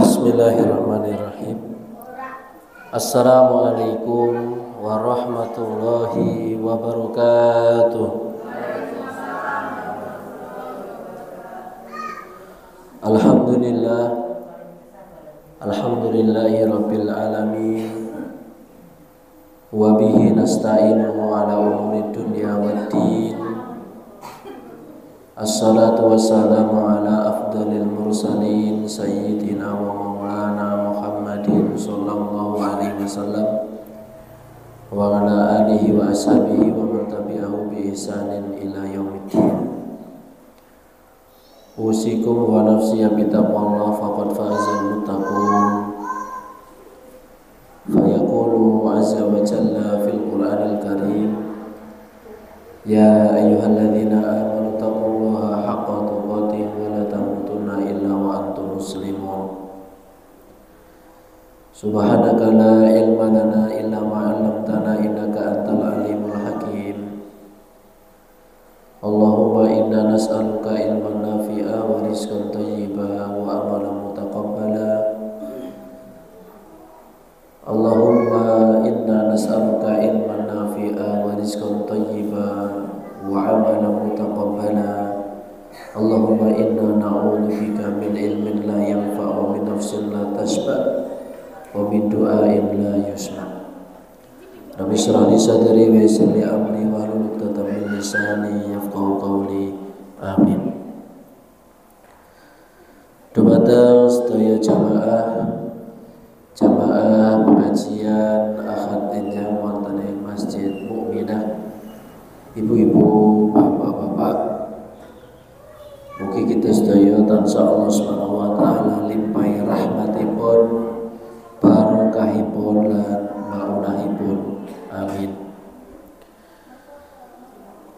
Bismillahirrahmanirrahim. Assalamualaikum warahmatullahi wabarakatuh. Alhamdulillah, alhamdulillahirabbil alamin. Wa bihi nasta'inu ala umuri dunya waddin. Assalatu wassalamu ala afdalil mursalin sayyidina wa maulana Muhammadin sallallahu alaihi wasallam wa ala alihi wa ashabihi wa man tabi'ahu bi ihsanin ila yaumiddin. Usikum wa nafsi bi taqwallah faqad fazal muttaqun. Fayaqulu azza wa jalla fil Qur'anil Karim, ya ayyuhalladzina amanu taqullaha haqqa tuqatih wa la tamutunna illa wa antum muslimun. Subhanaka la ilma lana illa ma 'allamtana innaka antal alimul hakim. Allahumma inna nas'aluka ilman nafi'a wa rizqan thayyiban wa amalan mutaqabbala. Allahumma inna nas'aluka ilman nafi'a wa rizqan thayyiban wa amalan mutaqabbala. Allahumma inna na'udzubika min ilmin la yanfa' wa min nafsin la tashba' wa min du'ain la yusma'. Rabbi shrah li sadri wa yassir li amri wahlul 'uqdatam min lisani yafqahu qawli. Amin. Dumateng sedaya jamaah pengajian Ahad enjang wonten ing Masjid Mukminah, ibu-ibu, bapak-bapak, mugi kita sedaya tansah Allah Subhanahu wa taala limpahi rahmatipun, barokahipun lan maunahipun. Amin.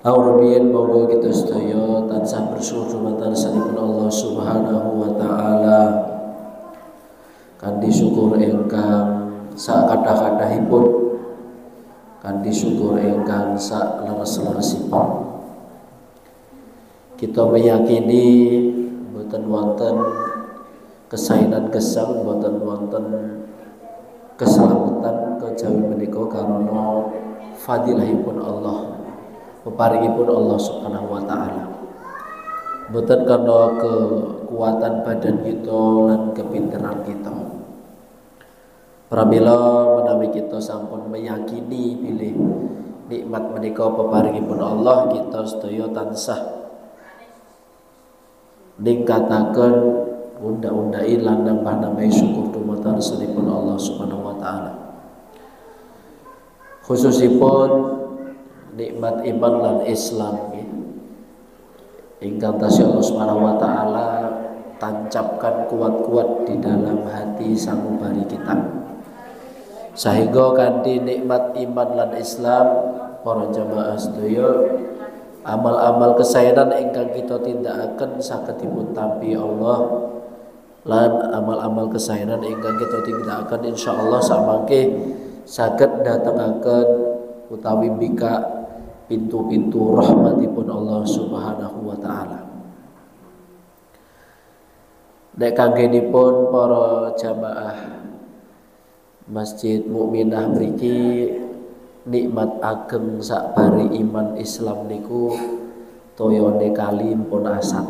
Amin. Moga kita sedaya tansah bersyukur dumateng sanipun Allah Subhanahu wa taala kanthi syukur ingkang sak kathah-kathahipun, kanthi syukur ingkang sak leres-leresipun. Kita meyakini boten wonten kesainan gesang, boten wonten keselamatan kejawi menika karana fadilahipun Allah, peparingipun Allah Subhanahu wa taala. Boten karena kekuatan badan kita lan kepinteran kita. Pramila menawi kita sampun meyakini bilih nikmat menika peparingipun Allah, kita sedaya tansah ningkataken unda-undai lan nambah-nambahi syukur dumateng sanipun Allah Subhanahu wa taala. Khususipun nikmat iman lan Islam ingkang tasih Allah Subhanahu wa taala tancapkan kuat-kuat di dalam hati sanubari kita. Sehingga kanthi nikmat iman lan Islam, para jamaah sedaya, amal-amal kesaenan ingkang kita tindakaken saged dipun tampi Allah, lan amal-amal kesaenan ingkang kita tindakaken insyaallah samangke saged ndatengaken utawi bika pintu-pintu rahmatipun Allah Subhanahu wa taala. Nek kanggenipun para jamaah Masjid Mukminah mriki nikmat ageng sakbari iman Islam niku toyone kali pun asat.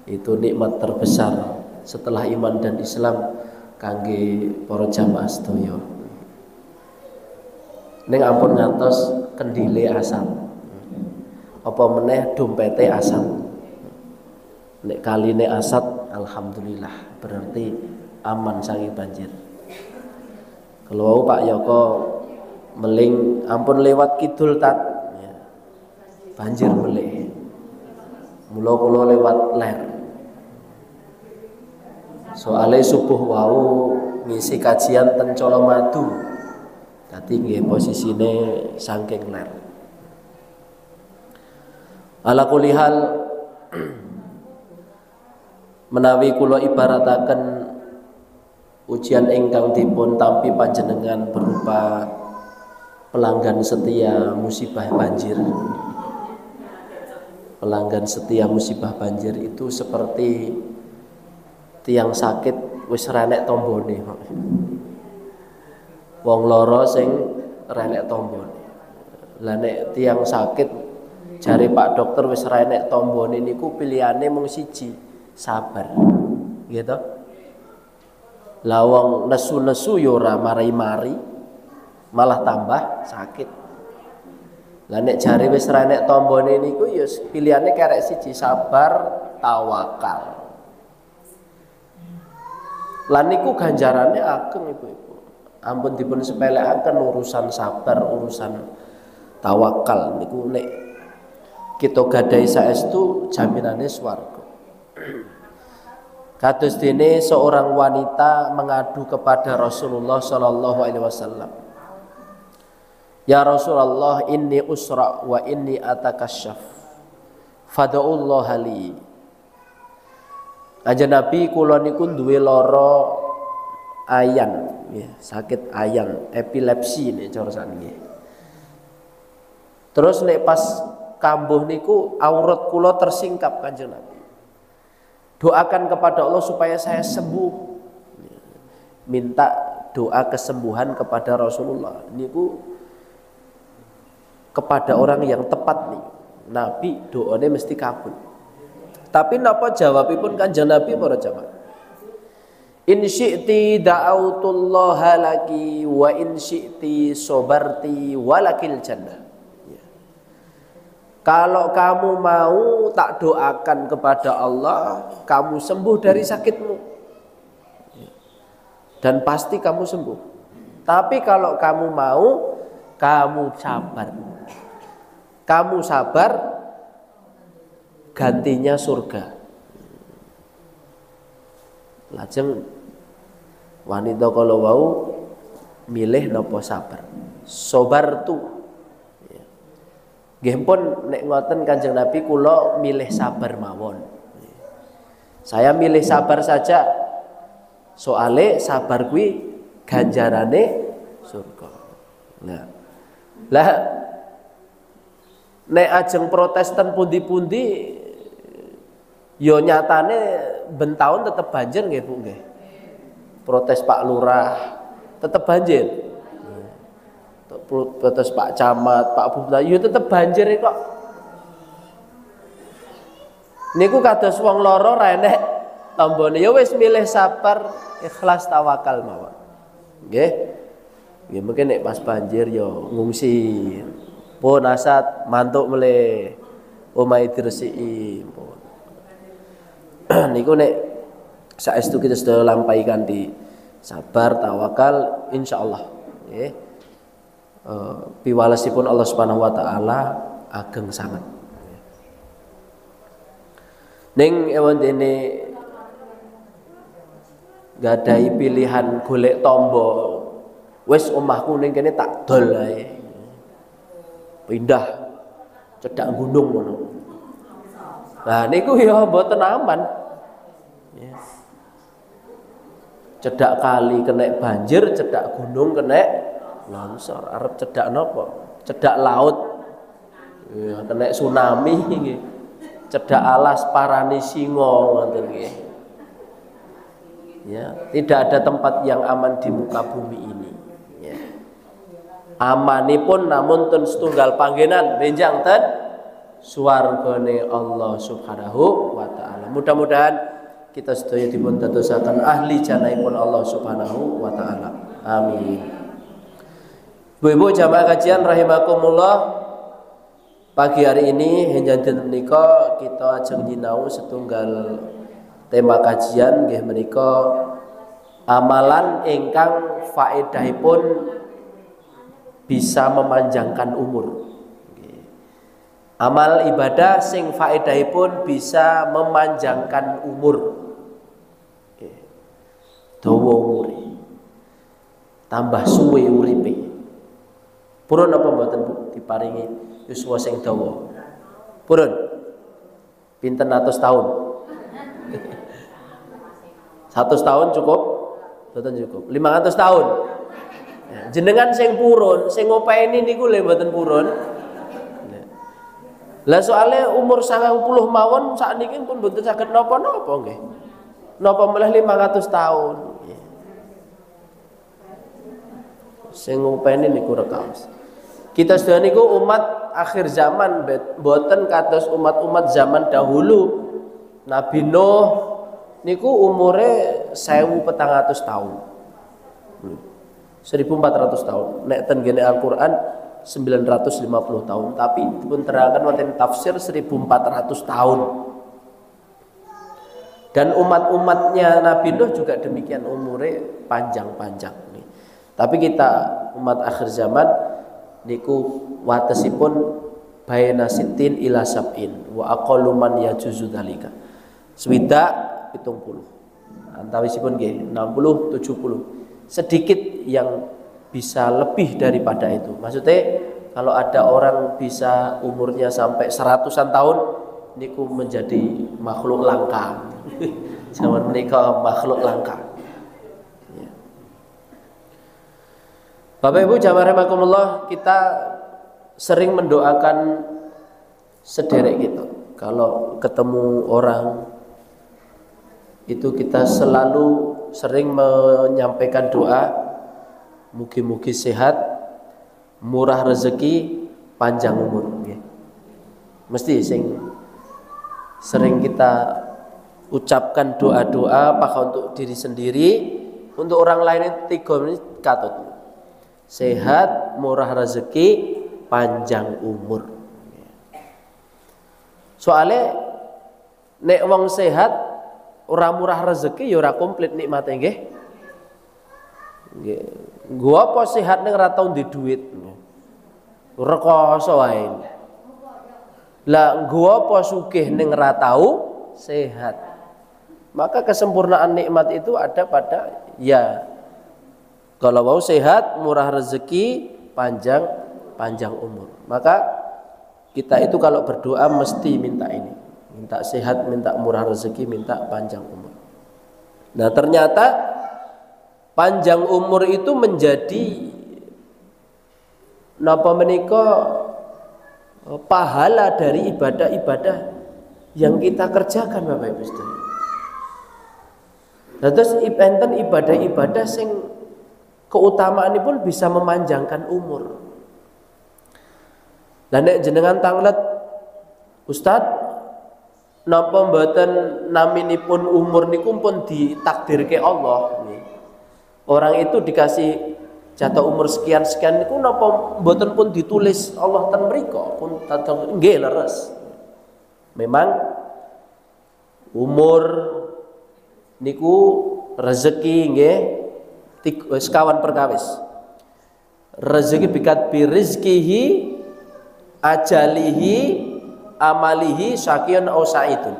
Itu nikmat terbesar setelah iman dan Islam kangge para jamaah sedaya. Ning ampun ngantos kendile asat. Apa meneh dompete asat. Nek kaline asat alhamdulillah berarti aman saking banjir. Kalau Pak Yoko meling ampun lewat kidul tat ya, banjir melih. Mula kula lewat ler. Soale subuh wau ngisi kajian ten Colomadu. Dadi nggih posisine saking ler. Ala kulli hal menawi kula ibarataken ujian ingkang dipun tampi panjenengan berupa pelanggan setia musibah banjir. pelanggan setia musibah banjir itu seperti tiang sakit wis renek tombone. Wong loro sing renek tombone. Lah nek tiang sakit jare Pak Dokter wis renek tombone niku pilihane mung siji, sabar. Gitu. Lah wong nesu-nesu yo ora mari-mari, malah tambah sakit. Lah nek jare wis renek tombone niku ya pilihane kerek siji, sabar, tawakal. Lan niku ganjarane ageng Ibu-ibu. Ampun dipun sepelekaken urusan sabar, urusan tawakal niku nek kita gadahi saestu jaminane swarga. Kados dene seorang wanita mengadu kepada Rasulullah sallallahu alaihi wasallam. Ya Rasulullah, inni usra wa inni atakasyaf. Fad'ullah li. Kanjeng Nabi kula niku duwe lara ayan, ya, sakit ayan, epilepsi nek cara sakniki. Terus nek pas kambuh niku aurat kula tersingkap Kanjeng Nabi. Doakan kepada Allah supaya saya sembuh. Minta doa kesembuhan kepada Rasulullah. Niku kepada orang yang tepat nih. Nabi doanya mesti kabul. Tapi napa jawabipun Kanjeng Nabi para jamaah? In syi'ti da'autullaha laki wa in syi'ti sobarti walakil jannah. Ya. Kalau kamu mau tak doakan kepada Allah, kamu sembuh dari sakitmu. Ya. Dan pasti kamu sembuh. Tapi kalau kamu mau, kamu sabar. Kamu sabar, gantinya surga. Lajeng wanita kalau wau milih nopo sabar. Sobar tu. Nggih pun nek ngoten Kanjeng Nabi kula milih sabar mawon. Saya milih sabar saja. Soale sabar kuwi ganjarane surga. Nah. Lah nek ajeng Protestan pundi-pundi yo nyatane ben taun tetep banjir nggih Bu nggih. Protes Pak Lurah tetep banjir. Protes Pak Camat, Pak Bupati yo tetep banjir kok. Niku kados wong lara ra enek tombone ya wis milih sabar, ikhlas, tawakal mawon. Nggih. Nggih mungkin nek pas banjir yo ngungsi. Pun asat mantuk meleh omahe diresiki pun. Niku nek saestu kita sudah lampahi kanthi sabar, tawakal, insyaallah nggih. Piwalesipun Allah Subhanahu wa taala ageng sanget. Ning ewan dene gadahi pilihan golek tombo. Wis omahku ning kene tak dol ae. Pindah cedak gunung ngono. Nah niku ya mboten aman. Ya. Cedak kali kena banjir, cedak gunung kena longsor. Arep cedak napa? Cedak laut. Ya kena tsunami nggih. Cedak alas parani singa ngoten nggih. Ya, tidak ada tempat yang aman di muka bumi ini. Amanipun namun ten setunggal panggenan benjang ten swargane Allah Subhanahu wa taala. Mudah-mudahan kita sedaya dipun dadosaken ahli jannahipun Allah Subhanahu wa taala. Amin. Bu-ibu jamaah kajian rahimakumullah, pagi hari ini henjanten menika kita ajeng nyinau setunggal tema kajian nggih menika amalan ingkang faedahipun bisa memanjangkan umur. Amal ibadah sing faedahipun bisa memanjangkan umur. Dawa umure. Tambah suwe uripe. Purun apa mboten Bu diparingi yuswa sing dawa? Purun. Pinten atus tahun? 100 tahun cukup? Mboten cukup. 500 tahun. Jenengan sing purun, sing ngopeni niku lho mboten purun. Lah soalnya umur 90 mawon sakniki pun mboten saged napa-napa nggih. Napa malah 500 tahun. Sing ngopeni niku rekaos. Kita sedaya niku umat akhir zaman, mboten kados umat-umat zaman dahulu. Nabi Nuh niku umure 1400 tahun. 1400 tahun. Nek ten gene Al-Qur'an 950 tahun, tapi pun terangkan wonten tafsir 1400 tahun. Dan umat-umatnya Nabi Nuh juga demikian umure panjang-panjang. Tapi kita umat akhir zaman niku watesipun baina sitin ila sab'in wa aqallu man yajuzu dzalika. Swidak 70. Antawisipun nggih 60 70. Sedikit yang bisa lebih daripada itu. Maksudnya kalau ada orang bisa umurnya sampai 100-an tahun niku menjadi makhluk langka. Zaman menika makhluk langka. Bapak Ibu jamaah rahimakumullah, kita sering mendoakan sederek kita. Kalau ketemu orang itu kita selalu sering menyampaikan doa mugi-mugi sehat, murah rezeki, panjang umur. Mesti sering kita ucapkan doa-doa apakah untuk diri sendiri, untuk orang lain itu 3 menit katut. Sehat, murah rezeki, panjang umur. Soalnya nek wong sehat ora murah rezeki ya ora komplit nikmate nggih. Nggih. Gua apa sehat ning ora tau ndek duit. Rekoso wae. Lah gua apa sugih ning ora tau sehat. Maka kesempurnaan nikmat itu ada pada ya kalau mau sehat, murah rezeki, panjang umur. Maka kita itu kalau berdoa mesti minta ini. Minta sehat, minta murah rezeki, minta panjang umur. Nah ternyata panjang umur itu menjadi napa menika pahala dari ibadah-ibadah yang kita kerjakan Bapak Ibu sekalian. Nah terus enten ibadah-ibadah sing keutamaan ini pun bisa memanjangkan umur. Dan nek jenengan tanglet Ustaz napa mboten naminipun umur niku pun ditakdirke Allah nih. Orang itu dikasih jatah umur sekian niku napa mboten pun ditulis Allah ten mriko pun nggih leres. Memang umur niku rezeki nggih sekawan perkawis. Rezeki bikat bi rizkihi ajalihi amalihi syaqiyun au sa'idun.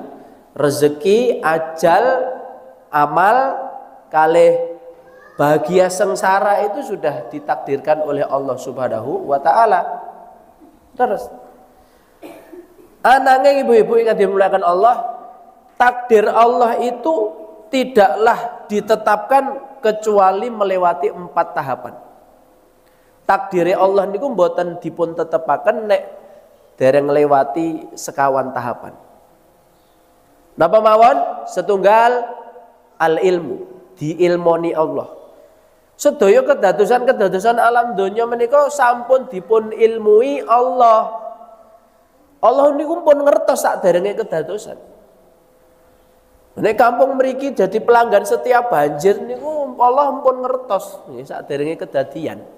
Rezeki, ajal, amal kalih bahagia sengsara itu sudah ditakdirkan oleh Allah Subhanahu wa taala. Terus ananging ibu-ibu ingat dimuliakan Allah, takdir Allah itu tidaklah ditetapkan kecuali melewati 4 tahapan. Takdire Allah niku mboten dipun tetepaken nek dereng nglewati sekawan tahapan. Napa mawon? Setunggal al ilmu, diilmoni Allah. Sedaya kedadosan alam donya menika sampun dipun ilmui Allah. Allah niku pun ngertos saderenge kedadosan. Nek kampung mriki jadi pelanggan setiap banjir niku Allah pun ngertos saderenge kedadian.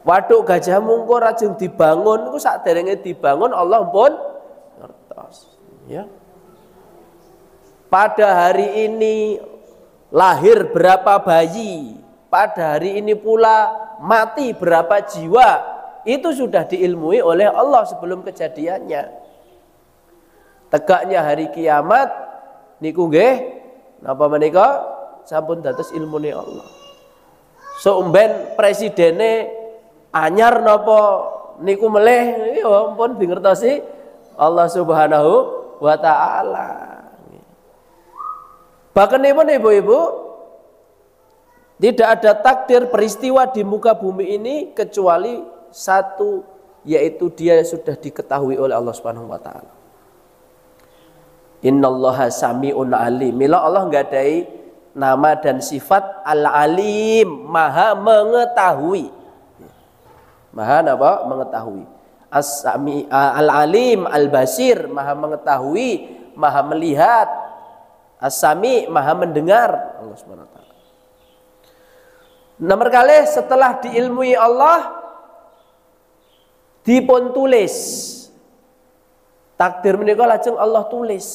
Waduk Gajah Mungkur ajeng dibangun niku saderenge dibangun Allah pun ngertos, ya. Pada hari ini lahir berapa bayi, pada hari ini pula mati berapa jiwa, itu sudah diilmui oleh Allah sebelum kejadiannya. Tegaknya hari kiamat niku nggih napa menika sampun dados ilmune Allah. Sumben presidene anyar napa niku melih ya pun dingertosi Allah Subhanahu wa taala. Bahkan ibu-ibu tidak ada takdir peristiwa di muka bumi ini kecuali satu yaitu dia sudah diketahui oleh Allah Subhanahu wa taala. Innallaha sami'un alim. Mila Allah nggadai nama dan sifat al-alim, maha mengetahui. Maha apa? Mengetahui. As-sami al-alim al-basir, maha mengetahui, maha melihat. As-sami, maha mendengar. Allah Subhanahu wa taala. Nomor kali setelah diilmui Allah, dipun tulis. Takdir menika lajeng Allah tulis.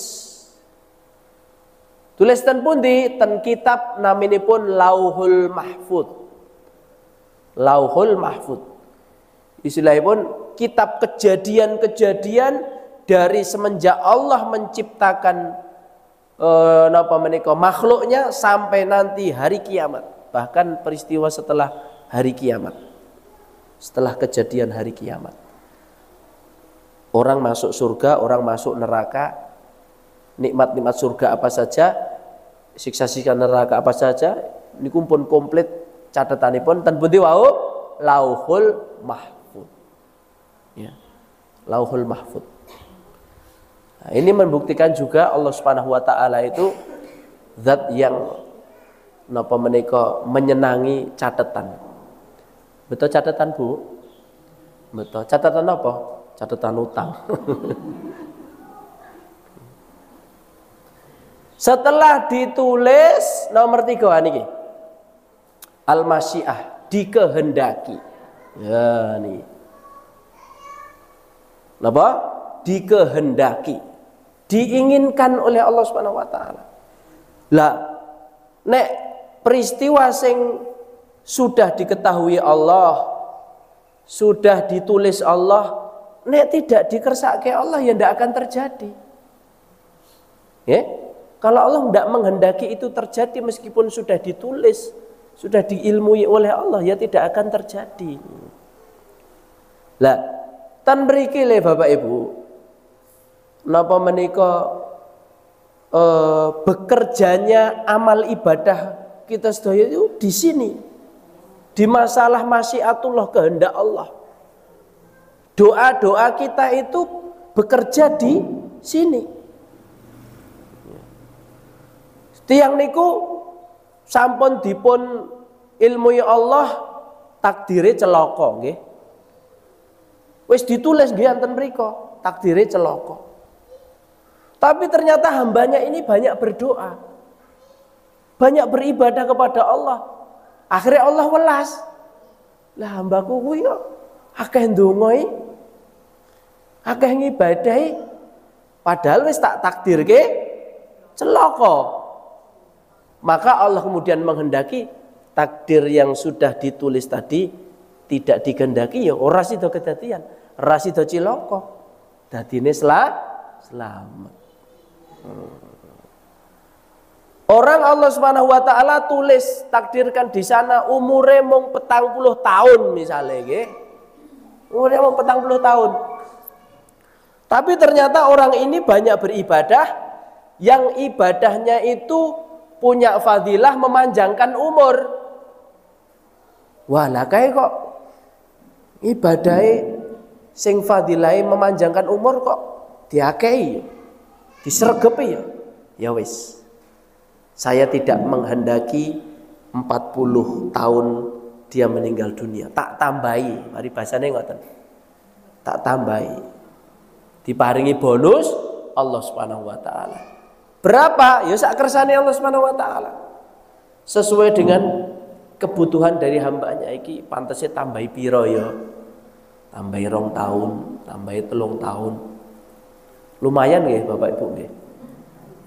Tulis ten pundi? Ten kitab naminipun Lauhul Mahfud. Lauhul Mahfud. Istilahipun kitab kejadian-kejadian dari semenjak Allah menciptakan napa menika makhluknya sampai nanti hari kiamat. Bahkan peristiwa setelah hari kiamat. Setelah kejadian hari kiamat. Orang masuk surga, orang masuk neraka, nikmat-nikmat surga apa saja, siksa-siksa neraka apa saja, niku pun komplit catatanipun ten pundi wau? Lauhul Mahfud. Ya. Lauhul Mahfud. Nah, ini membuktikan juga Allah Subhanahu wa taala itu zat yang napa menika menyenangi catatan. Betul catatan, Bu? Betul. Catatan apa? Catatan utang. Setelah ditulis nomor 3 niki. Al-masyiah, dikehendaki. Ya nih. Napa? Dikehendaki. Diinginkan oleh Allah Subhanahu wa taala. Lah nek peristiwa sing sudah diketahui Allah, sudah ditulis Allah, nek tidak dikersake Allah ya tidak akan terjadi. Ya? Kalau Allah tidak menghendaki itu terjadi meskipun sudah ditulis, sudah diilmui oleh Allah ya tidak akan terjadi. Lah, tan mriki le Bapak Ibu, napa menika bekerjanya amal ibadah kita sedaya itu di sini. Di masalah masyiatullah, kehendak Allah. Doa-doa kita itu bekerja di sini. Tiang niku sampun dipun ilmui Allah takdire celaka nggih. Wis ditulis nggih enten mriku, takdire celaka. Tapi ternyata hambanya ini banyak berdoa. Banyak beribadah kepada Allah. Akhirnya Allah welas. Lah hambaku kuwi kok akeh ndonga iki, akeh ngibadahi, padahal wis tak takdirke celaka. Maka Allah kemudian menghendaki takdir yang sudah ditulis tadi tidak dikehendaki ya ora sida kedadian, ora sida cilaka. Dadine selamat. Orang Allah Subhanahu wa taala tulis takdirkan di sana umure mung 40 tahun misalnya nggih. Umure mung 40 tahun. Tapi ternyata orang ini banyak beribadah yang ibadahnya itu punya fadilah memanjangkan umur. Wah, lah kae kok ibadahe sing fadilahe memanjangkan umur kok diakehi, disregepi ya. Ya wis. Saya tidak menghendaki 40 tahun dia meninggal dunia. Tak tambahi, mari bahasane ngoten. Tak tambahi. Diparingi bonus Allah Subhanahu wa taala. Berapa? Ya sak kersane Allah Subhanahu wa taala. Sesuai dengan kebutuhan dari hambanya iki pantese tambahi piro ya. Tambahi 2 tahun, tambahi 3 tahun. Lumayan nggih Bapak Ibu nggih.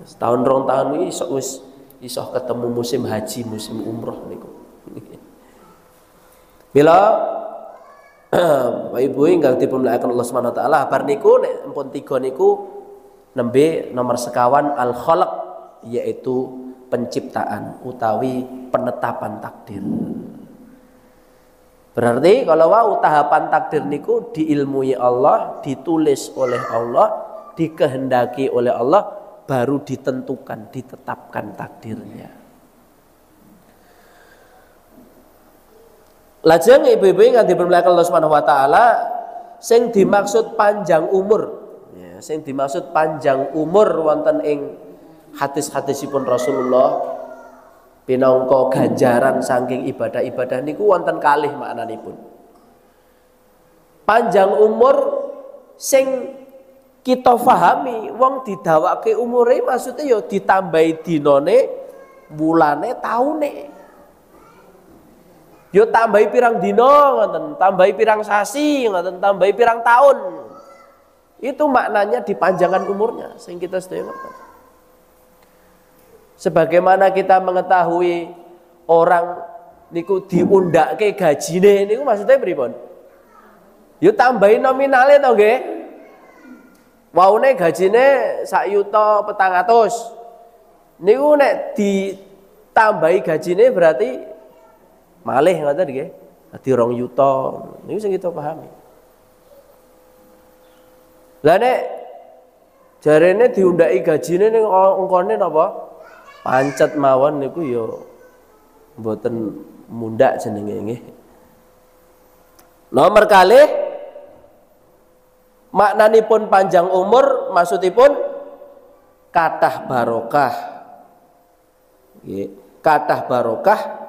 Setahun 2 tahun iki wis iso ketemu musim haji, musim umroh niku. Bila Bapak Ibu ingkang dipunmulyakaken Allah Subhanahu wa taala, bar niku nek ampun 3 niku nembe nomor sekawan al-khalaq, yaitu penciptaan utawi penetapan takdir. Berarti kalau wau tahapan takdir niku diilmui Allah, ditulis oleh Allah, dikehendaki oleh Allah, baru ditentukan, ditetapkan takdirnya. Lajeng ibu-ibu yang dibermuliakan Allah Subhanahu wa taala, sing dimaksud panjang umur, ya, sing dimaksud panjang umur wonten ing hadis-hadisipun Rasulullah pinangka ganjaran saking ibadah-ibadah niku wonten kalih maknanipun. Panjang umur sing kita pahami wong didawake umure maksudnya ya ditambahi dinane, bulane, taune. Yo tambahi pirang dina ngoten, tambahi pirang sasi ngoten, tambahi pirang tahun. Itu maknanya dipanjangkan umurnya sing kita sedaya ngerti. Sebagaimana kita mengetahui orang niku diundake gajine niku maksudnya pripun? Yo tambahi nominale to nggih. Waune gajine 1.400.000. Niku nek ditambahi gajine berarti malih ngoten nggih. Dadi 2 yuta. Niku sing kita pahami. Lah nek jarene diundaki gajine ning angkane napa? Pancet mawon niku ya mboten mundhak jenenge nggih. Nomor kalih maknanipun panjang umur maksudipun kathah barokah. Nggih, kathah barokah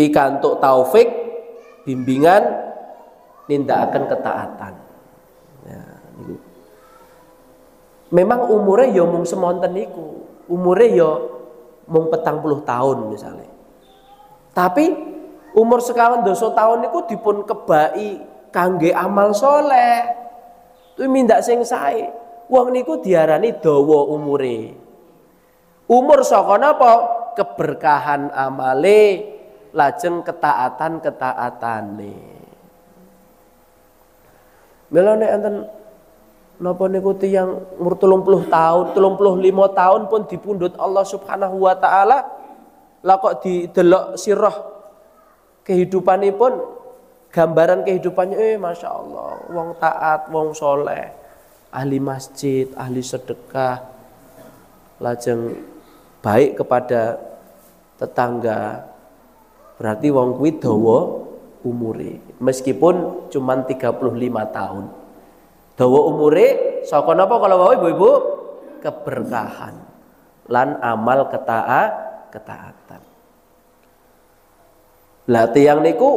pikantuk taufik bimbingan nindakaken ketaatan. Ya, niku. Memang umure ya mung semonten niku. Umure ya mung 40 tahun misalnya. Tapi umur sekawan doso tahun niku dipun kebaki kangge amal soleh. Kuwi mindak sing sae. Wong niku diarani dawa umure. Umur saka napa? Keberkahan amale lajeng ketaatan-ketaatane. Melane enten napa niku tiyang umur 30 tahun, 35 tahun pun dipundhut Allah Subhanahu wa taala. Lah kok didelok sirah kehidupanipun, gambaran kehidupannya Masya Allah, wong taat, wong soleh, ahli masjid, ahli sedekah, lajeng baik kepada tetangga. Berarti wong kuwi dawa umure meskipun cuma 35 tahun. Dawa umure saka napa kalau wau ibu-ibu? Keberkahan lan amal ketaatan. Lah tiyang niku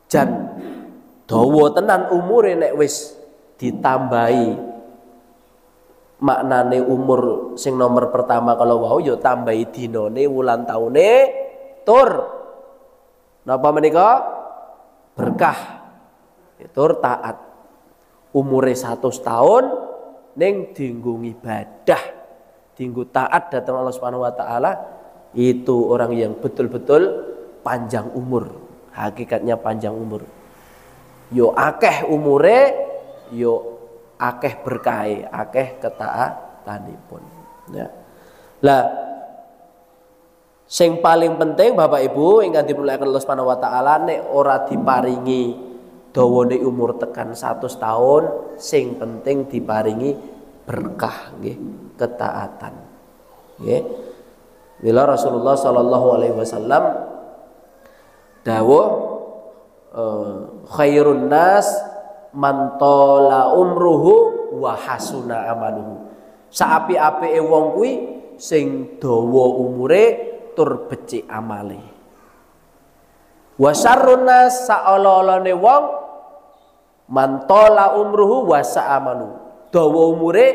jan dawa tenan umure nek wis ditambahi maknane umur sing nomor pertama kalau wau ya tambahi dinane, wulan taune, tur napa menika? Berkah. Tur taat. Umure 100 tahun ning dienggo ibadah, dienggo taat datang Allah Subhanahu wa taala, itu orang yang betul-betul panjang umur. Hakikatnya panjang umur. Yo akeh umure, yo akeh berkahe, akeh ketaatanipun. Ya. Lah sing paling penting Bapak Ibu ingkang dimulyakaken Allah Subhanahu wa taala nek ora diparingi dawane umur tekan 100 tahun, sing penting diparingi berkah nggih, ketaatan. Nggih. Mila Rasulullah sallallahu alaihi wasallam dawuh khairun nas man tala umruhu wa hasuna amaluhu. Saapi-apike wong kuwi sing dawa umure tur becik amale. Wa syarrun nas saala-alane wong man tala umruhu wa sa'amanu. Dawa umure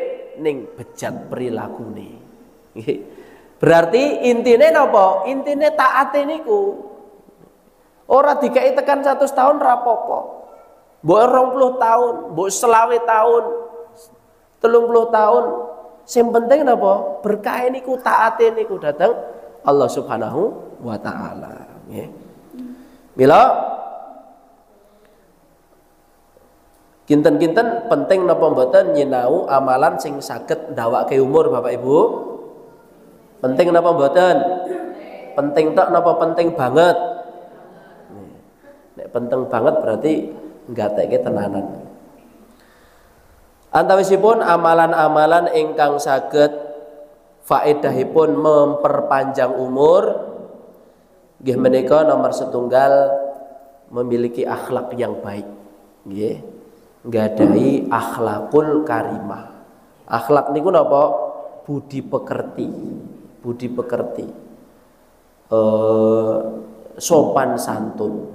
ning bejat prilakune. Berarti intine napa? Intine taate niku. Ora dikai tekan 100 tahun rapopo. Mbok 20 tahun, mbok 20 tahun, 30 tahun. Sing penting napa? Berkah niku taate niku dateng Allah Subhanahu wa taala, nggih. Mila kinten-kinten penting napa mboten nyinau amalan sing saged ndawake umur Bapak Ibu? Penting napa mboten? Penting tok napa penting banget? Nek penting banget berarti nggatekke tenanan. Antawisipun amalan-amalan ingkang saged faedahipun memperpanjang umur nggih menika nomor setunggal memiliki akhlak yang baik. nggih, nggadahi akhlakul karimah. Akhlak niku napa? Budi pekerti. Budi pekerti. Sopan santun.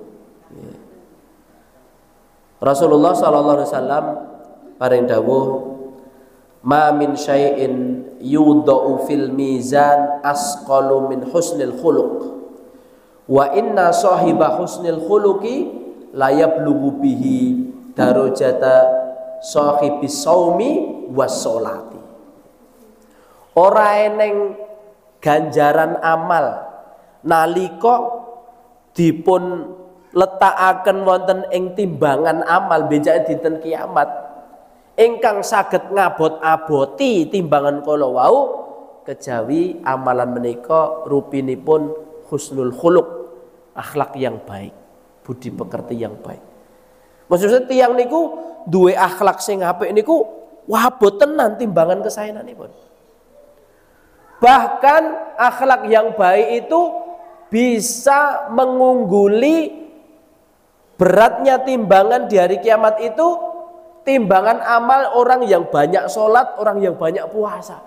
Rasulullah sallallahu alaihi wasallam paring dawuh, ma min syai'in yudau fil mizan asqalu min husnil khuluq wa inna sahiba husnil khuluqi la yablughu bihi darajata sahibis saumi was sholati. Ora eneng ganjaran amal nalika dipun letakaken wonten ing timbangan amal benjake dinten kiamat ingkang saged ngabot-aboti timbangan kala wau kejawi amalan menika rupinipun husnul khuluq, akhlak yang baik, budi pekerti yang baik. Maksudnya tiang niku duwe akhlak sing apik niku wabot tenan timbangan kesaenanipun. Bahkan akhlak yang baik itu bisa mengungguli beratnya timbangan di hari kiamat itu timbangan amal orang yang banyak sholat, orang yang banyak puasa.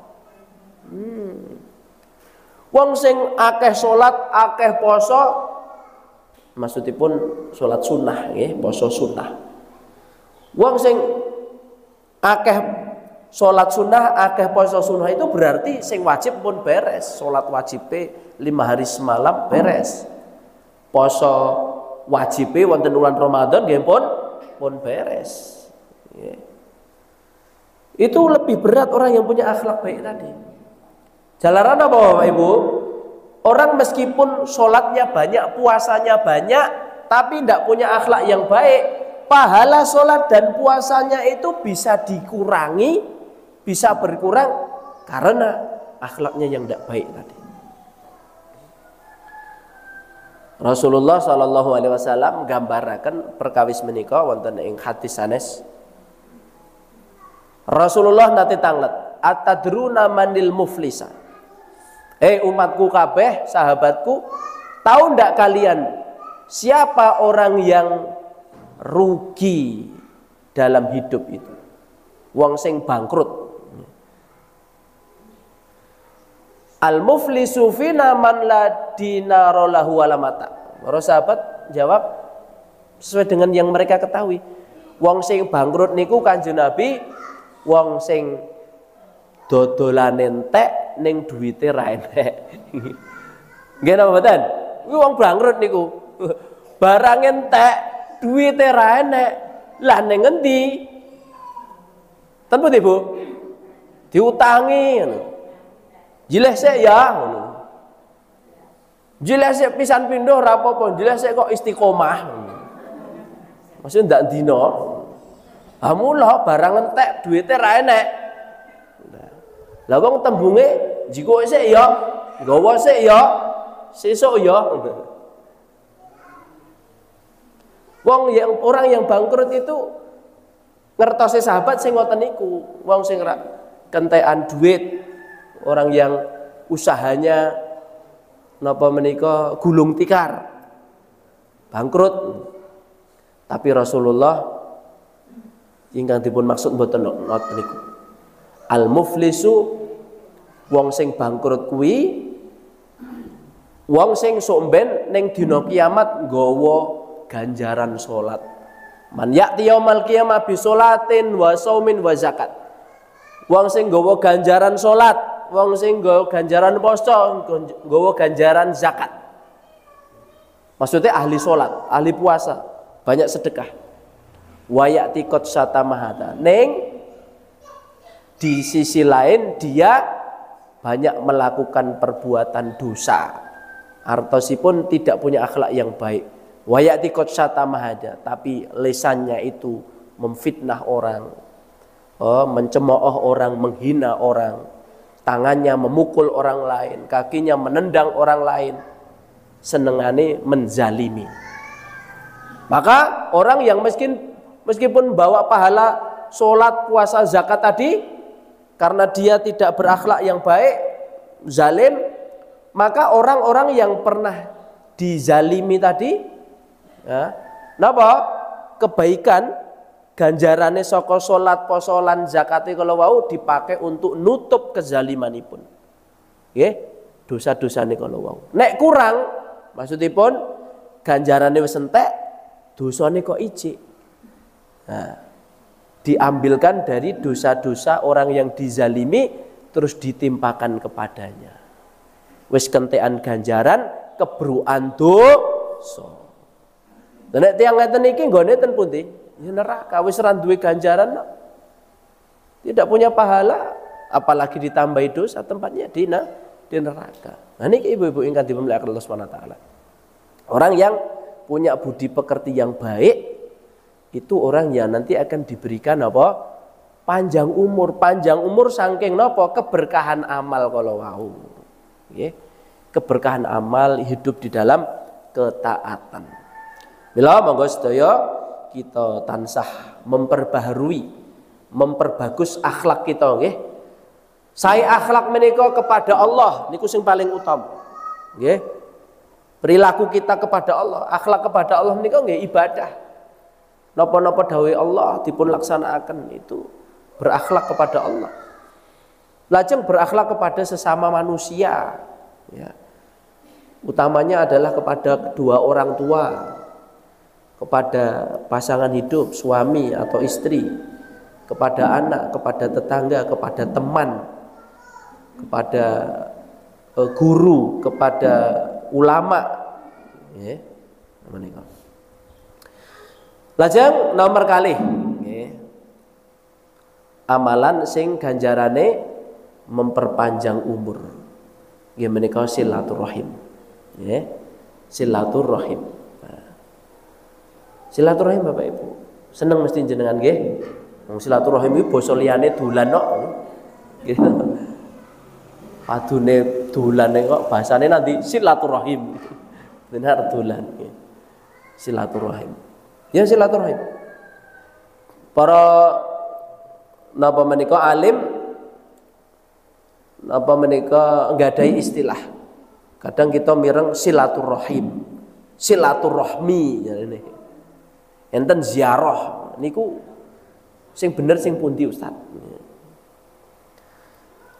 Wong sing akeh sholat, akeh poso, maksudipun sholat sunnah, poso sunnah. Wong sing akeh sholat sunnah, akeh poso sunnah itu berarti sing wajib pun beres. Sholat wajib 5 hari semalam beres. Poso wajib wonten bulan Ramadan nggih pun beres. Itu lebih berat orang yang punya akhlak baik tadi. Jalaran apa Bapak Ibu? Orang meskipun sholatnya banyak, puasanya banyak, tapi tidak punya akhlak yang baik, pahala sholat dan puasanya itu bisa dikurangi, bisa berkurang karena akhlaknya yang tidak baik tadi. Rasulullah sallallahu alaihi wasallam gambaraken perkawis menika wonten ing hadis sanes. Rasulullah nate tanglet, atadruna manil muflisa. Umatku kabeh, sahabatku, tahu ndak kalian siapa orang yang rugi dalam hidup itu? Wong sing bangkrut. Al muflisu fina man la dinara lahu wala mata. Para sahabat jawab sesuai dengan yang mereka ketahui. Wong sing bangkrut niku Kanjeng Nabi wong sing dodolan entek ning duwite ra enek. Nggih napa mboten? Kuwi wong bangkrut niku. Barang entek, duwite ra enek. Lah ning ngendi? Ten pundi, Bu? Diutangi ngono. Jileh sik ya ngono. Jileh sik pisan pindho ora apa-apa, jileh sik kok istiqomah. Maksud ndak dina. Mula barang entek duwite ra enek. Lah wong tembunge jiko sik ya, nggawa sik ya, sesuk ya. Orang yang bangkrut itu ngertose sahabat sing ngoten niku, wong sing ra kentekan duit. Orang yang usahanya napa menika gulung tikar, bangkrut. Tapi Rasulullah ingkang dipun maksud mboten ngoten niku. Al muflisu wong sing bangkrut kuwi wong sing sok mben ning dina kiamat nggawa ganjaran salat. Man ya'ti yaumal qiyamah bi sholatin wa shaumin wa zakat. Wong sing nggawa ganjaran salat, wong sing nggawa ganjaran poso, nggawa ganjaran zakat. Maksudnya ahli salat, ahli puasa, banyak sedekah. Wa ya'ti qad satamahata. Ning di sisi lain dia banyak melakukan perbuatan dosa. Artosipun tidak punya akhlak yang baik. Wa ya'ti qad satamahata, tapi lisannya itu memfitnah orang, mencemooh orang, menghina orang. Tangannya memukul orang lain, kakinya menendang orang lain, senengane menzalimi. Maka orang yang meskipun bawa pahala sholat, puasa, zakat tadi, karena dia tidak berakhlak yang baik, zalim, maka orang-orang yang pernah dizalimi tadi, napa? Kebaikan ganjarane saka salat, poso lan zakate kala wau dipakai untuk nutup kezalimanipun. Nggih, dosa-dosane kala wau. Nek kurang, maksudipun ganjarane wis entek, dosane kok ijik. Nah, diambilkan dari dosa-dosa orang yang dizalimi terus ditimpakan kepadanya. Wis kentekan ganjaran, kebruan dosa. Nek tiyang ngeten iki nggone ten pundi? Ya neraka, wis ra duwe ganjaran. Tidak punya pahala, apalagi ditambahi dosa, tempatnya di neraka. Nah niki ibu-ibu ingkang dimulyakaken Allah Subhanahu wa taala. Orang yang punya budi pekerti yang baik itu orang yang nanti akan diberikan apa? Panjang umur. Panjang umur saking napa? Keberkahan amal kalau wau. Nggih. Keberkahan amal, hidup di dalam ketaatan. Mila monggo sedaya kita tansah memperbaharui, memperbagus akhlak kita nggih. Saya akhlak menika kepada Allah niku sing paling utama. Nggih. Perilaku kita kepada Allah, akhlak kepada Allah menika nggih ibadah. Napa-napa dawuh Allah dipun laksanaken itu berakhlak kepada Allah. Lajeng berakhlak kepada sesama manusia, ya. Utamanya adalah kepada kedua orang tua, kepada pasangan hidup, suami atau istri, kepada anak, kepada tetangga, kepada teman, kepada guru, kepada ulama, ya. Lajeng nomor kali, amalan sing ganjarane memperpanjang umur, ya menika silaturahim, ya silaturahim. Silaturahim Bapak Ibu, seneng mesti jenengan nggih. Wong silaturahim iki basa liyane dolan kok. Gitu. Padune dolan kok bahasane nanti silaturahim. Benar dolan. Silaturahim. Ya silaturahim. Para napa menika alim napa menika nggadahi istilah. Kadang kita mireng silaturahim, silaturahmi ngene. Enten ziarah niku sing bener sing pundi Ustaz?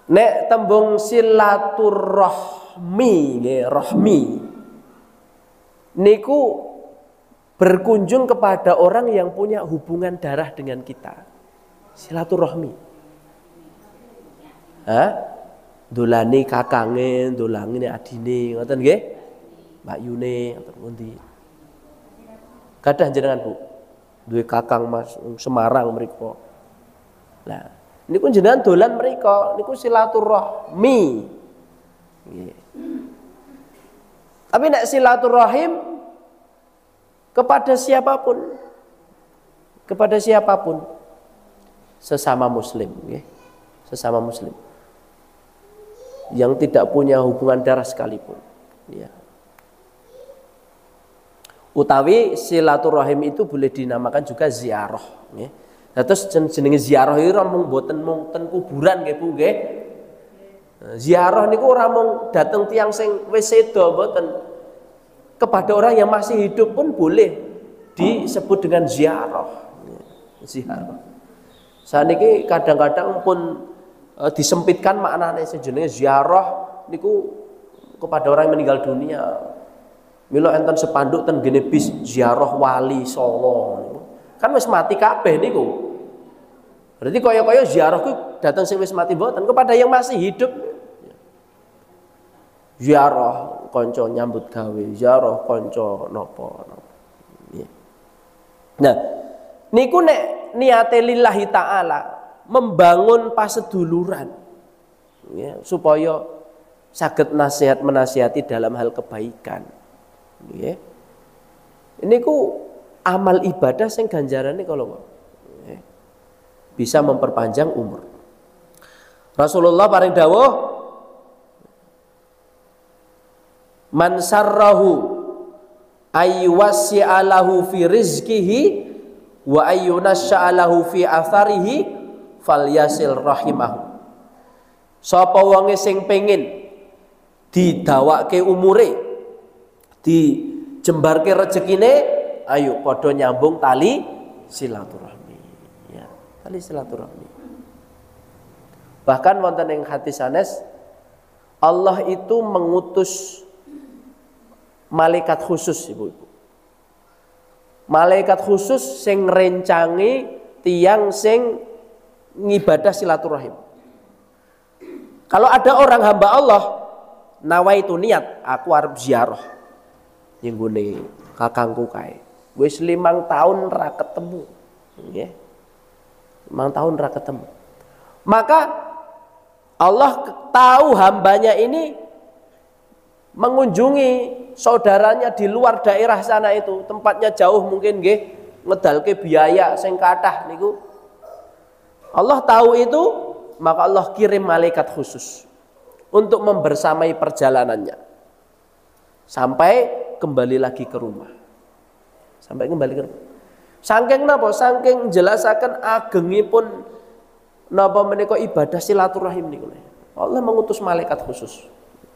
Nek tembung silaturahmi nggih, rahmi niku berkunjung kepada orang yang punya hubungan darah dengan kita. Silaturahmi. Dolani kakange, dolani adine, ngoten nggih? Mbak Yune ngoten pundi? Gadah jenengan Bu, duwe kakang Mas Semarang mriku. Lah, niku jenengan dolan mriku, niku silaturahmi. Nggih. Tapi nek silaturahim kepada siapapun, sesama muslim, nggih. Sesama muslim yang tidak punya hubungan darah sekalipun, ya. Utawi silaturahim itu boleh dinamakan juga ziarah, nggih. Nah, terus jenenge ziarah iki ora mung mboten mung ten kuburan nggih Bu nggih. Ziarah niku ora mung dateng tiyang sing wis seda mboten. Kepada orang yang masih hidup pun boleh disebut dengan ziarah. Ziarah. Saniki kadang-kadang pun disempitkan maknane jenenge ziarah niku kepada orang yang meninggal dunia. Mila enten sepanduk ten gene bis ziarah wali Solo niku. Kan wis mati kabeh niku. Berarti kaya-kaya ziarah ku datang sing wis mati mboten, kepada yang masih hidup. Ziarah kanca nyambut gawe, ziarah kanca napa. Nah, niku nek niate lillahi taala membangun paseduluran, ya, supaya saged nasihat menasihati dalam hal kebaikan. Ya. Ini ku amal ibadah sing ganjarane kalau ya, bisa memperpanjang umur. Rasulullah paring dawuh, man sarrahu ayyuwassi'alahu fi rizqihi wa ayyunasya'alahu fi atharihi falyasil rahimahu. Sapa wonge sing pengin didawake umure, dijembarke rezekine, ayo padha nyambung tali silaturahmi. tali silaturahmi. Bahkan wonten ing hadis sanes Allah itu mengutus malaikat khusus, ibu-ibu. Malaikat khusus sing ngrencangi tiyang sing ngibadah silaturahim. Kalau ada orang hamba Allah nawaitu niat aku arep ziarah ning gone kakangku kae. Wis 5 tahun ra ketemu. Nggih. 5 tahun ra ketemu. Maka Allah tahu hambanya ini mengunjungi saudaranya di luar daerah sana itu, tempatnya jauh mungkin nggih, ngedalke biaya sing kathah niku. Allah tahu itu, maka Allah kirim malaikat khusus untuk membersamai perjalanannya sampai kembali lagi ke rumah. Sampai kembali ke rumah. Saking napa? Saking jelasaken agengipun napa menika ibadah silaturahim niku. Allah mengutus malaikat khusus.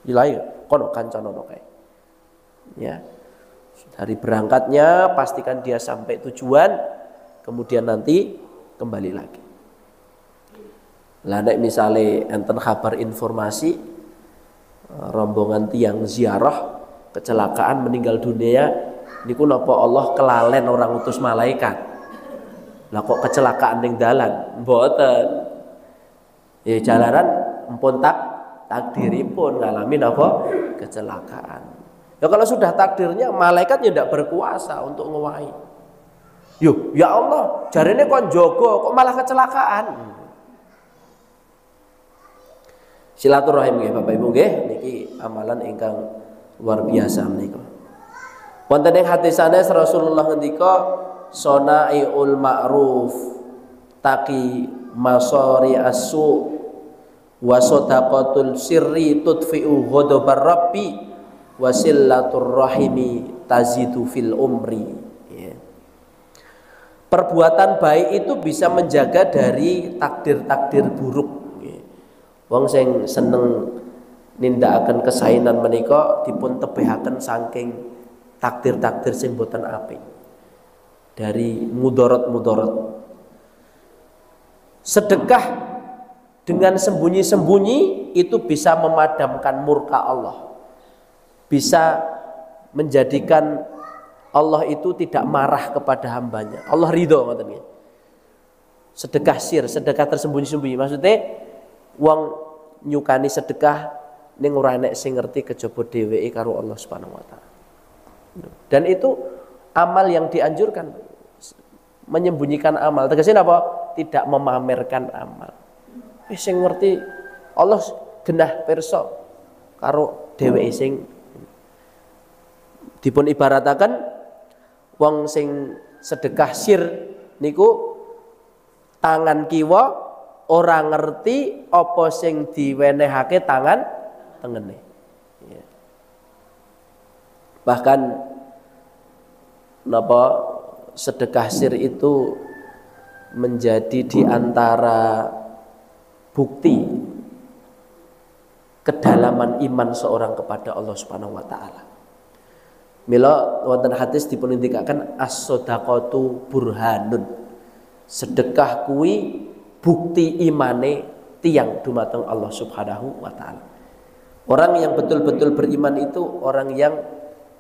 Ilahi kono kancanono kae. Ya. Dari berangkatnya pastikan dia sampai tujuan, kemudian nanti kembali lagi. Lah nek misale enten kabar informasi rombongan tiang ziarah kecelakaan meninggal dunia niku napa Allah kelalen orang utus malaikat. Lah kok kecelakaan ning dalan? Mboten. Ya jalanan empun takdiripun ngalami napa kecelakaan. Ya kalau sudah takdirnya malaikat ya tidak berkuasa untuk ngewahi. Yo, ya Allah, jarene kon jogo kok malah kecelakaan. Silaturahim nggih Bapak Ibu nggih niki amalan ingkang luar biasa menika. Wonten ing hadis sanes Rasulullah ngendika sonaiul ma'ruf taqi masari asu wa sadaqatul sirri tudfi'u ghadabar rabbi wa sillatur rahimi tazidu fil umri. Perbuatan baik itu bisa menjaga dari takdir-takdir buruk. Wong sing seneng nindakaken kesainan menika dipun tebehaken saking takdir-takdir sing boten apik. Dari mudarat-mudarat. Sedekah dengan sembunyi-sembunyi itu bisa memadamkan murka Allah. Bisa menjadikan Allah itu tidak marah kepada hambanya. Allah ridho ngoten nggih. Sedekah sir, sedekah tersembunyi-sembunyi. Maksudnya wong nyukani sedekah ning ora enek sing ngerti kejaba dheweke karo Allah Subhanahu wa taala. Dan itu amal yang dianjurkan, menyembunyikan amal. Tegasnya apa? Tidak memamerkan amal. Wis sing ngerti Allah genah pirsa karo dheweke sing dipun ibarataken wong sing sedekah sir niku tangan kiwa ora ngerti apa sing diwenehake tangan tengene. Ya. Bahkan napa sedekah sir itu menjadi di antara bukti kedalaman iman seorang kepada Allah Subhanahu wa taala. Mila wonten hadis dipun indikaken as-shadaqatu burhanun. Sedekah kuwi bukti imane tiang dumateng Allah Subhanahu wa taala. Orang yang betul-betul beriman itu orang yang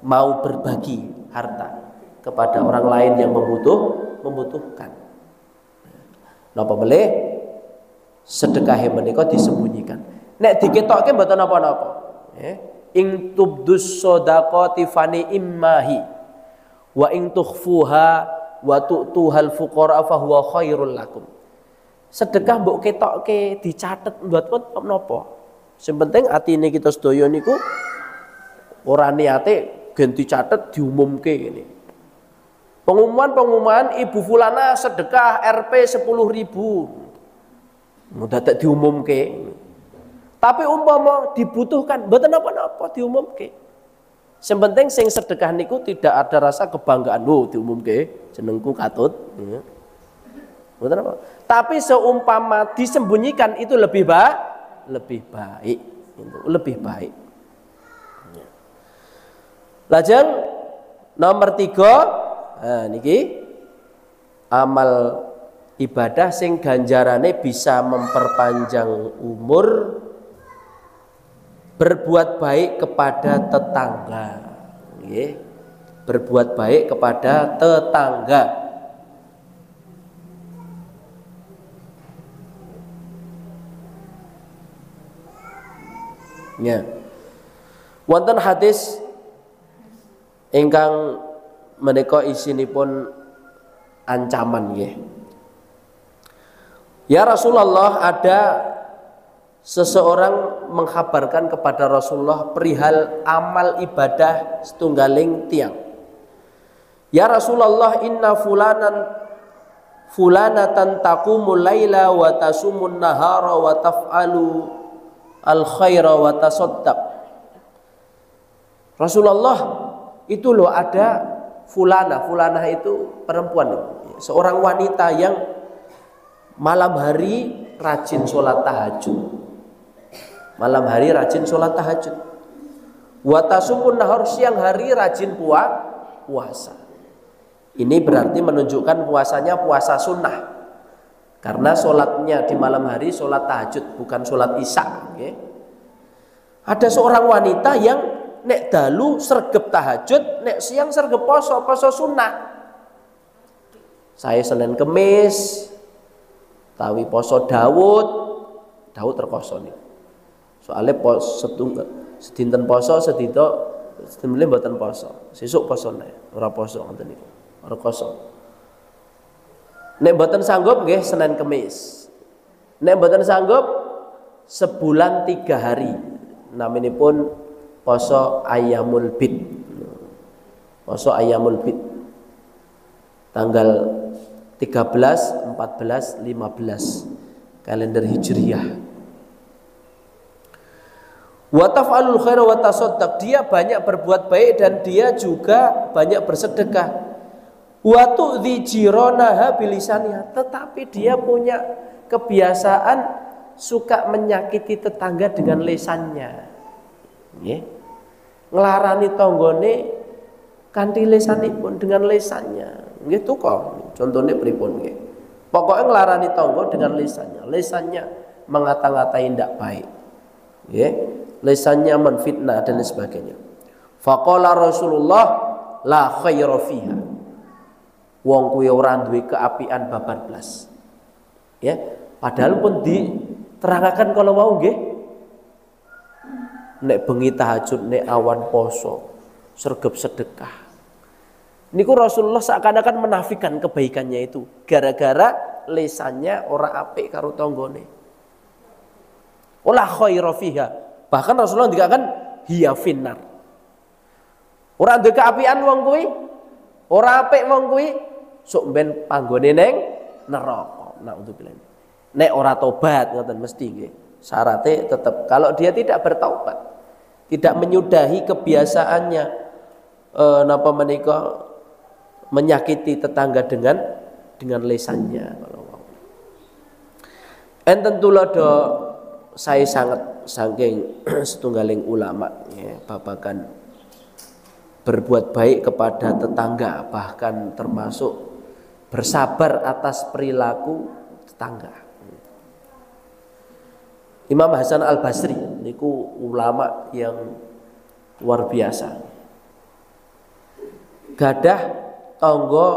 mau berbagi harta kepada orang lain yang membutuhkan. Napa melih sedekah menika disembunyikan. Nek diketokke mboten napa-napa. Ing tubdus shadaqati fani immahi wa ing tukhfuha wa tu'tuhal fuqara fa huwa khairul lakum. Sedekah mbok ketokke dicatet mboten napa. Sing penting atine kita sedaya niku ora niate gen dicatet diumumke ngene. Pengumuman Ibu Fulana sedekah Rp 10.000. Mudah tak diumumke. Tapi umpama dibutuhkan mboten napa-napa diumumke. Sing penting sing sedekah niku tidak ada rasa kebanggaan diumumke jenengku katut. Mboten apa. Tapi seumpama disembunyikan itu lebih baik. Lebih baik. Lajeng nomor 3 niki amal ibadah sing ganjarane bisa memperpanjang umur, berbuat baik kepada tetangga, nggih. Berbuat baik kepada tetangga. Ya. Wonten hadis ingkang menika isinipun ancaman nggih. Ya Rasulullah, ada seseorang mengkhabarkan kepada Rasulullah perihal amal ibadah setunggaling tiang. Ya Rasulullah, inna fulanatan taqumul laila wa tasumun nahara wa taf'alu al khaira wa tasaddaq. Rasulullah, itu loh ada fulanah itu perempuan, seorang wanita yang malam hari rajin sholat tahajud. Malam hari rajin sholat tahajud. Wa tasumun nahar, siang hari rajin puasa. Ini berarti menunjukkan puasanya puasa sunnah. Karena sholatnya di malam hari sholat tahajud, bukan sholat isya. Okay? Ada seorang wanita yang nek dalu sregep tahajud, nek siang sregep poso sunnah. Saya Senin Kemis tawi poso Daud terkoso nih. Soalnya sedinten poso sedinten mboten poso. Sesuk posone, ora poso ngoten niku. Ora poso. Nek mboten sanggup nggih Senin Kemis. Nek mboten sanggup sebulan 3 hari. Naminipun poso Ayyamul Bid. Poso Ayyamul Bid. Tanggal 13, 14, 15 kalender Hijriyah. Wa taf'alul khaira wa tasaddaq, dia banyak berbuat baik dan dia juga banyak bersedekah. Wa tu'dhi jiranaha bilisaniha, tetapi dia punya kebiasaan suka menyakiti tetangga dengan lisannya. Nggih. Nglarani tanggane kanthi lisanipun, dengan lisannya. Nggih tuko. Contohnya pripun nggih. Pokoknya nglarani tangga dengan lisannya. Lisannya mengata-ngatai ndak baik. Nggih. Lisannya menfitnah dan lain sebagainya. Faqala Rasulullah la khaira fiha. Wong kuwi ora duwe keapian babar blas. Ya, padahal pun diterangaken kalau mau nggih. Nek bengi tahajud, nek awan poso, sregep sedekah. Niku Rasulullah seakan-akan menafikan kebaikannya itu gara-gara lisannya ora apik karo tanggane. Ola khaira fiha. Bahkan Rasulullah dikatakan hiya finnar. Ora duwe keapian wong kuwi, ora apik wong kuwi, sok ben panggone ning neraka. Naudzubillah. Nek ora tobat ngoten mesti nggih. Syaratnya tetap kalau dia tidak bertaubat, tidak menyudahi kebiasaannya napa menika menyakiti tetangga dengan lisannya. Enten tulodo saya sangat saking setunggaling ulama ya, babakan berbuat baik kepada tetangga, bahkan termasuk bersabar atas perilaku tetangga. Imam Hasan Al-Basri niku ulama yang luar biasa. Gadah tangga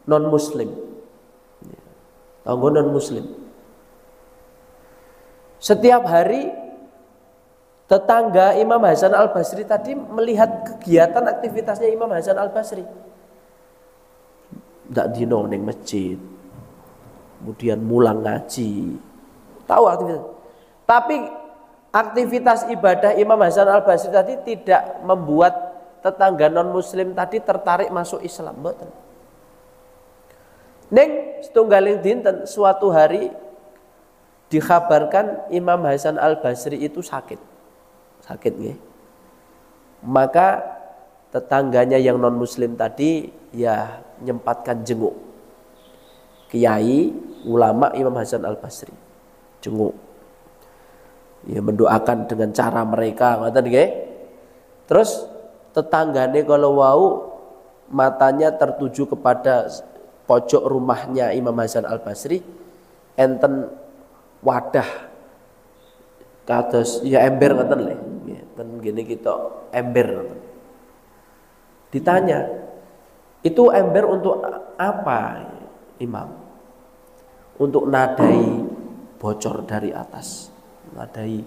non muslim. Tangga non muslim. Setiap hari tetangga Imam Hasan Al-Basri tadi melihat kegiatan aktivitasnya Imam Hasan Al-Basri. Ndak dino ning masjid. Kemudian mulang ngaji. Tahu aktivitas. Tapi aktivitas ibadah Imam Hasan Al-Basri tadi tidak membuat tetangga non muslim tadi tertarik masuk Islam, mboten. Ning setunggaling dinten suatu hari dikhabarkan Imam Hasan Al-Basri itu sakit nggih. Maka tetangganya yang non muslim tadi ya nyempatkan jenguk kiai ulama Imam Hasan Al-Basri, jenguk ya, mendoakan dengan cara mereka ngoten nggih. Terus tetanggane kalau wau matanya tertuju kepada pojok rumahnya Imam Hasan Al Basri enten wadah kados ya ember ngoten lho. Ten gini kita ember ngoten. Ditanya, itu ember untuk apa, Imam? Untuk nadai bocor dari atas, nadai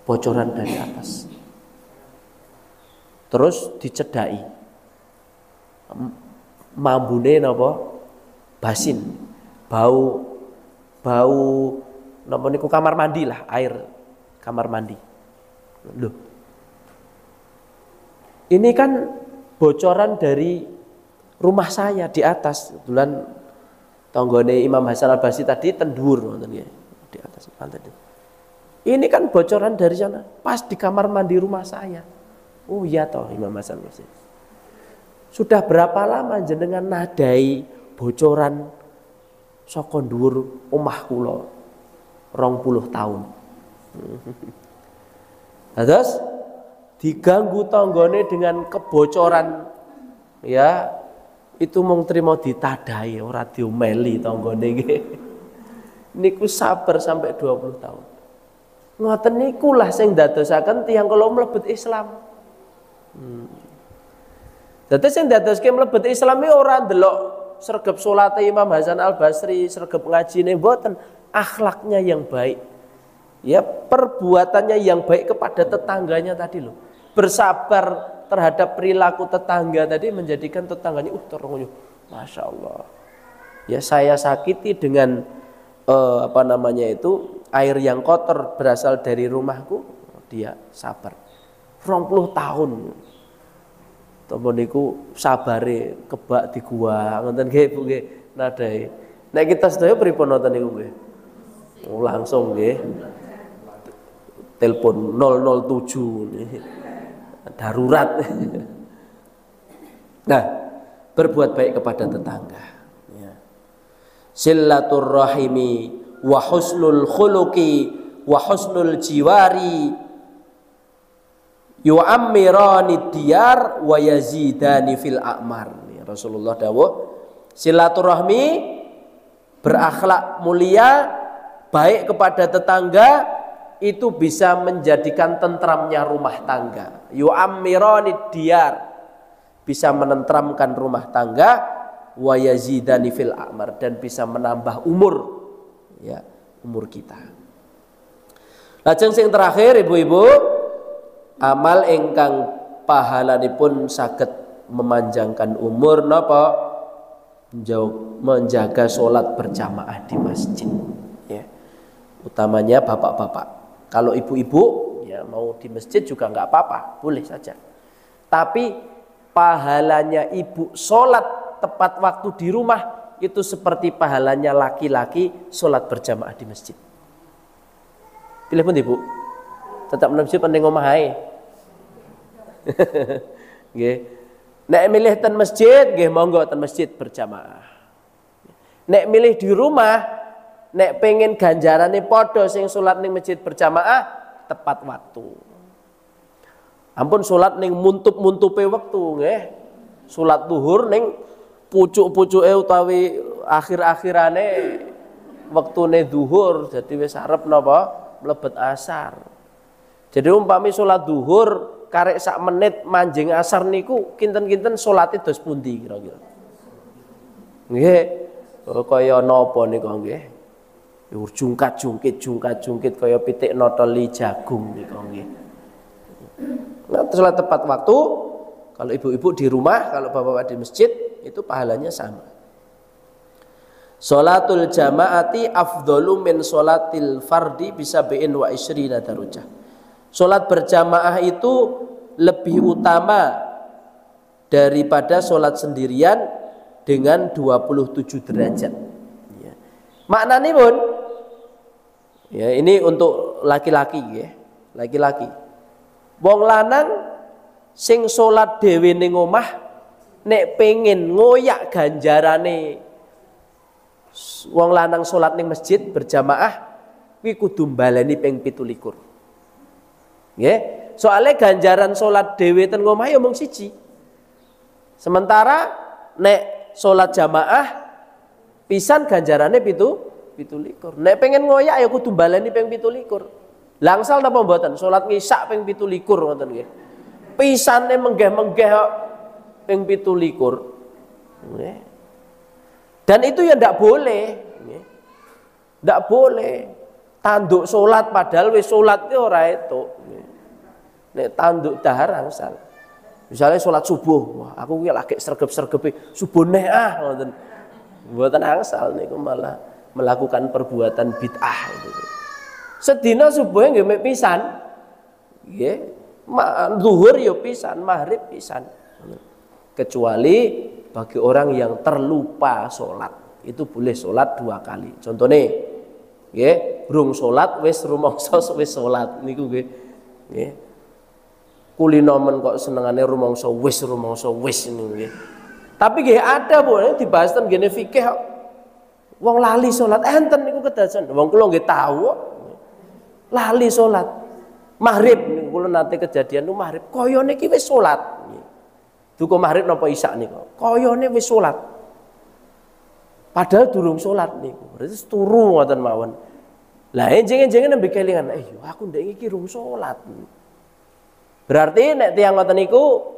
bocoran dari atas. Terus dicedai, mambune napa? Basin, bau napa niku kamar mandi lah, air kamar mandi. Loh, ini kan bocoran dari rumah saya di atas. Kebetulan tanggane Imam Hasan Al Basri tadi tendur ngoten nggih, di atas lantai. Ini kan bocoran dari sana, pas di kamar mandi rumah saya. Oh iya toh Imam Hasan Al Basri. Sudah berapa lama jenengan nadai bocoran saka dhuwur omah kula? 20 tahun. Terus diganggu tanggane dengan kebocoran, ya itu mung trimo ditadai ora diomeli tanggane nggih. Niku sabar sampai 20 tahun. Ngoten niku lah sing dadosaken tiyang kula mlebet Islam. Dadi sing dadoske mlebet Islam iki ora ndelok sregep salate Imam Hasan Al Basri, sregep ngajine mboten, akhlaknya yang baik. Ya, perbuatannya yang baik kepada tetangganya tadi loh. Bersabar terhadap perilaku tetangga tadi menjadikan tetangganya terus, Masya Allah. Ya saya sakiti dengan air yang kotor berasal dari rumahku, dia sabar. 20 tahun. Tombon niku sabare kebak di gua ngoten nggih Bu nggih nadai. Nek kita sedaya pripun wonten niku nggih? Langsung nggih. Telepon 007 darurat. Nah, berbuat baik kepada tetangga, ya. Silaturrahimi wa husnul khuluqi wa husnul jiwari yu'ammirani diyar wa yazidani fil a'mar. Rasulullah dawuh, silaturahmi, berakhlak mulia, baik kepada tetangga, itu bisa menjadikan tentramnya rumah tangga. Yu'ammirani diyar, bisa menentramkan rumah tangga, wa yazidani fil a'mar, dan bisa menambah umur, ya, umur kita. Lajeng sing terakhir ibu-ibu, amal ingkang pahalanipun saged memanjangkan umur napa? Menjaga sholat berjamaah di masjid, ya. Utamanya bapak-bapak. Kalau ibu-ibu ya mau di masjid juga nggak apa-apa, boleh saja. Tapi pahalanya ibu sholat tepat waktu di rumah itu seperti pahalanya laki-laki sholat berjamaah di masjid. Pilih pun ibu, tetap di masjid penting omah ae. Nggih. Nek milih ten masjid, nggih monggo ten masjid berjamaah. Nek milih di rumah, nek pengen ganjarane padha sing salat ning masjid berjamaah tepat waktu. Ampun salat ning muntup-muntupe wektu nggih. Salat zuhur ning pucuk-pucuke utawi akhir-akhirane wektune zuhur, jadi wis arep napa mlebet asar. Jadi umpami salat zuhur karek sak menit manjing asar niku kinten-kinten salate dos pundi kira-kira? Nggih, kaya napa nika nggih? Jungkat-jungkit kaya pitik notoli jagung nika nggih. Nah, salat tepat waktu, kalau ibu-ibu di rumah, kalau bapak-bapak di masjid, itu pahalanya sama. Sholatul jamaati afdhalu min sholatil fardi bisabi'in wa isyrina darajah. Sholat berjamaah itu lebih utama daripada sholat sendirian dengan 27 derajat. Ya. Maknanya pun, ya ini untuk laki-laki, ya, laki-laki. Wong lanang sing sholat dhewe ning omah, nek pengen ngoyak ganjarane wong lanang sholat ning masjid berjamaah, kuwi kudu mbaleni ping 17. Nggih, soalnya ganjaran sholat dhewe ten omah ya mung siji. Sementara nek sholat jamaah pisan ganjarane 17. Nek pengen ngoyak ya kudu baleni ping 17. Langsal napa mboten? Salat ngisak ping 17 ngoten nggih. Pisane menggeh-menggeh ping 17. Nggih. Dan itu ya ndak boleh, nggih. Ndak boleh tanduk salat padahal wis salat ki ora etuk. Nek tanduk dahar angsal. Misalnya salat subuh, wah aku ki lagi sregep-sregepe subuh neh ngoten. Mboten angsal niku malah melakukan perbuatan bid'ah itu. Sedina subuh nggih mek pisan. Nggih. Zuhur ya pisan, maghrib pisan. Kecuali bagi orang yang terlupa sholat, itu boleh sholat 2 kali. Contohnya, nggih, burung sholat wis rumangsa wis sholat niku nggih. Nggih. Kulino men kok senengane rumangsa wis niku nggih. Tapi nggih ada boleh dibahas ten ngene fikih wong lali sholat enten niku kedadosan. Wong kula nggih tahu lali sholat maghrib niku kula nate kejadian niku maghrib koyone iki wis sholat. Duka maghrib napa isya niku koyone wis sholat. Padahal durung sholat niku. Berarti turu ngoten mawon. Lah enjing-enjinge nembe kelingan, aku ndek iki rung sholat. Berarti nek tiyang ngoten niku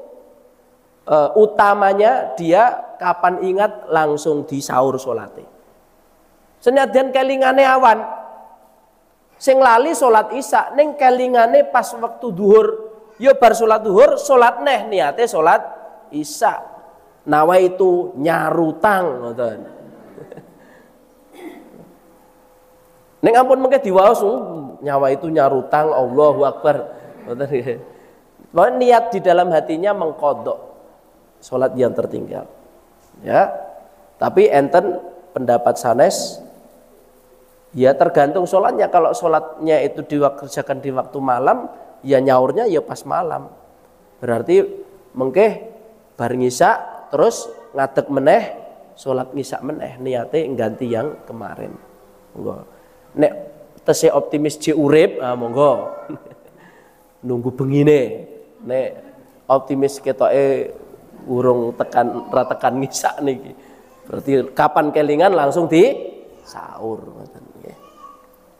utamanya dia kapan ingat langsung disaur salate. Senadyan kelingane awan. Sing lali salat isya ning kelingane pas waktu duhur, ya bar salat duhur salat neh niate salat isya. Nawa itu nyarutang ngoten. Ning ampun mengke diwaos nyawa itu nyarutang Allahu Akbar. Ngoten nggih. Bahwa niat di dalam hatinya mengkodok sholat yang tertinggal, ya. Tapi enten pendapat sanes, ya tergantung sholatnya. Kalau sholatnya itu dikerjakan di waktu malam, ya nyaurnya ya pas malam. Berarti mengke bar ngisa terus ngadeg meneh, sholat ngisa meneh, niate ganti yang kemarin. Monggo. Nek tesih optimis ji urip, monggo. Nunggu bengine. Nek optimis ketoke urung tekan ngisa niki. Berarti kapan kelingan langsung di sahur ngoten nggih.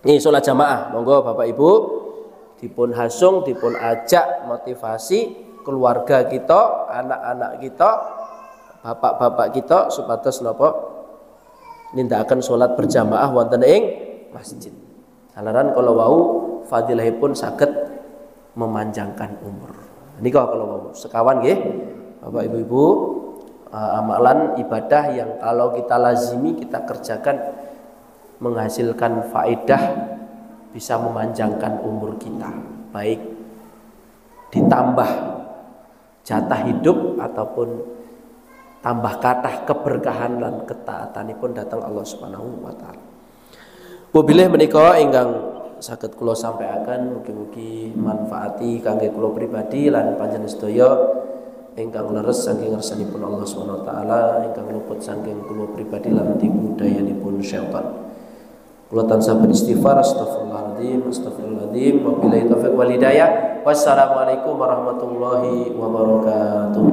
Nggih salat jamaah, monggo Bapak Ibu dipun hasung, dipun ajak motivasi keluarga kita, anak-anak kita, bapak-bapak kita supados napa nindakaken salat berjamaah wonten ing masjid. Jalaran kalau wau fadilahipun saged memanjangkan umur. Nika kalau wau sekawan nggih Bapak Ibu-ibu, amalan ibadah yang kalau kita lazimi, kita kerjakan menghasilkan faedah, bisa memanjangkan umur kita, baik ditambah jatah hidup ataupun tambah kathah keberkahan lan ketaatanipun datang Allah Subhanahu wa taala. Wabilih menika ingkang saged kula sampaikan, mugi-mugi manfaati kangge kula pribadi lan panjenengan sedaya ingkang leres saking ngersanipun Allah Subhanahu wa taala, ingkang luput saking kula pribadi lan tipu dayanipun syaitan. Kula tansah beristighfar, astagfirullahaladzim, wabillahi taufiq wal hidayah. Wassalamualaikum warahmatullahi wabarakatuh.